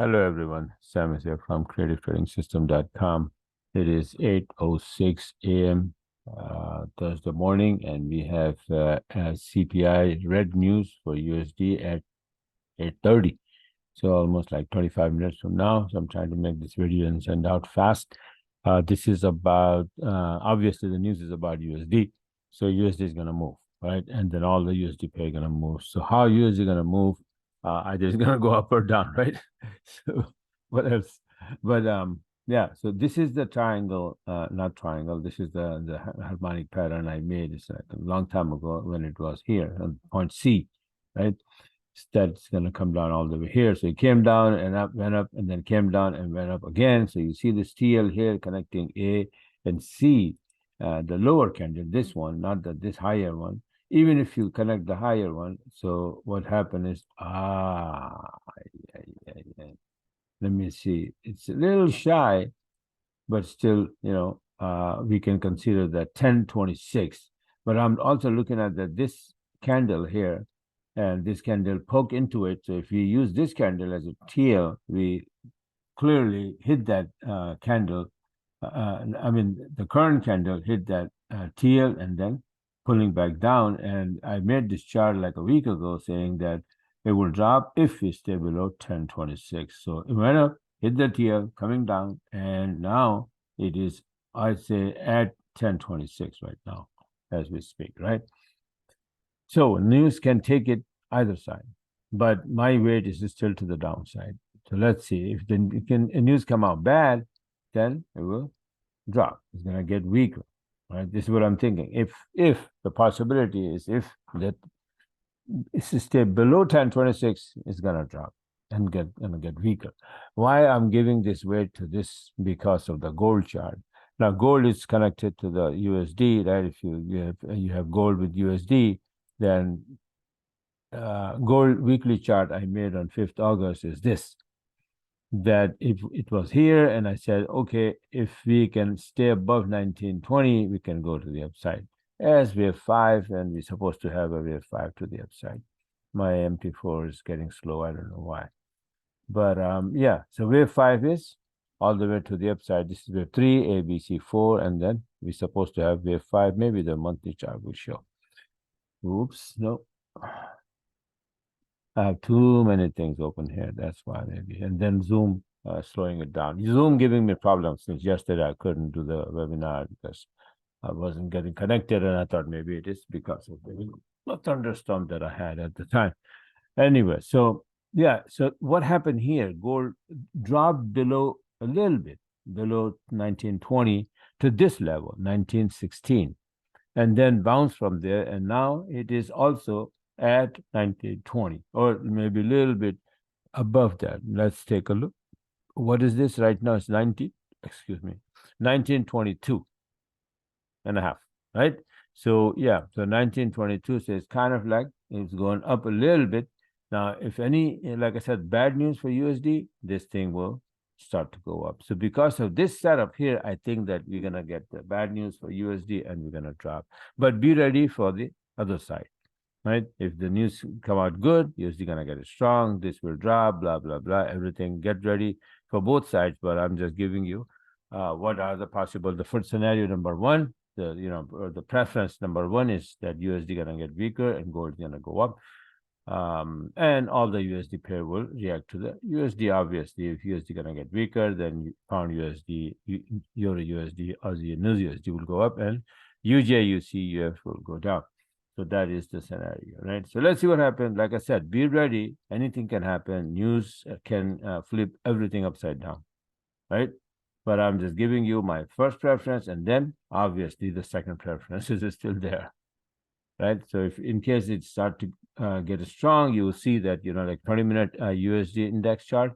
Hello everyone, Sam is here from creativetrading.system.com. It is 8:06 a.m. Thursday morning, and we have CPI red news for USD at 8:30. So almost like 25 minutes from now. So I'm trying to make this video and send out fast. This is about, obviously the news is about USD. So USD is going to move, right? And then all the USD pair are going to move. So how USD going to move? Either it's going to go up or down, right? So what else? But yeah, so this is the triangle, not triangle. This is the harmonic pattern I made. It's like a long time ago when it was here on point C, right? That's going to come down all the way here. So it came down and up, went up, and then came down and went up again. So you see this TL here connecting A and C, the lower candle, this one, not this higher one. Even if you connect the higher one, so what happened is, let me see. It's a little shy, but still, we can consider that 1026. But I'm also looking at that this candle here, and this candle poke into it. So if we use this candle as a TL, we clearly hit that candle. The current candle hit that TL and then pulling back down. And I made this chart like a week ago saying that it will drop if we stay below 1026. So it went up, hit the TL, coming down, and now it is, I'd say, at 1026 right now as we speak, right? So news can take it either side, but my weight is still to the downside. So let's see if the news come out bad, then it will drop. It's gonna get weaker, right? This is what I'm thinking. If the possibility is if that it's stay below 1026, it's gonna drop and gonna get weaker. Why I'm giving this weight to this? Because of the gold chart. Now gold is connected to the USD, right? If you have gold with USD, then gold weekly chart I made on 5th August is this, that if it was here and I said, okay, if we can stay above 1920, we can go to the upside as wave 5, and we're supposed to have a wave 5 to the upside. My MT4 is getting slow. I don't know why. But yeah, so wave 5 is all the way to the upside. This is wave 3, ABC 4, and then we're supposed to have wave 5. Maybe the monthly chart will show. Oops, no. I have too many things open here. That's why maybe. And then Zoom slowing it down. Zoom giving me problems since yesterday. I couldn't do the webinar because I wasn't getting connected, and I thought maybe it is because of the thunderstorm that I had at the time. Anyway, so yeah, so what happened here? Gold dropped below a little bit, below 1920 to this level, 1916, and then bounced from there, and now it is also at 1920, or maybe a little bit above that. Let's take a look. What is this right now? It's 1922 and a half, right? So yeah, so 1922, so it's kind of like it's going up a little bit. Now, if any, like I said, bad news for USD, this thing will start to go up. So because of this setup here, I think that we're going to get the bad news for USD and we're going to drop. But be ready for the other side, right? If the news come out good, USD going to get it strong. This will drop, blah, blah, blah, everything. Get ready for both sides. But I'm just giving you what are the possible. The first scenario, number one, the preference number one is that USD going to get weaker and gold is going to go up. And all the USD pair will react to the USD. Obviously, if USD going to get weaker, then pound USD, Euro USD, Aussie and New USD will go up, and UJ, UF will go down. So that is the scenario, right? So let's see what happens. Like I said, be ready. Anything can happen. News can flip everything upside down, right? But I'm just giving you my first preference, and then obviously the second preference is still there, right? So if in case it start to get strong, you will see that, like 20-minute USD index chart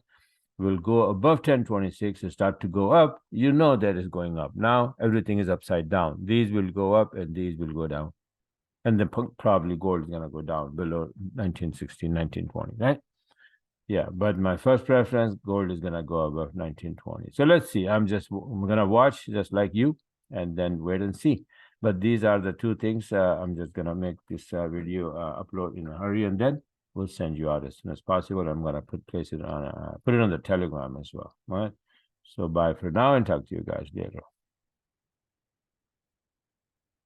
will go above 1026 and start to go up. That is going up. Now everything is upside down. These will go up and these will go down. And then probably gold is going to go down below 1916, 1920, right? Yeah, but my first preference, gold is going to go above 1920. So let's see. I'm going to watch just like you and then wait and see. But these are the two things. I'm just going to make this video upload in a hurry, and then we'll send you out as soon as possible. I'm gonna put it on the Telegram as well. All right. So bye for now, and talk to you guys later.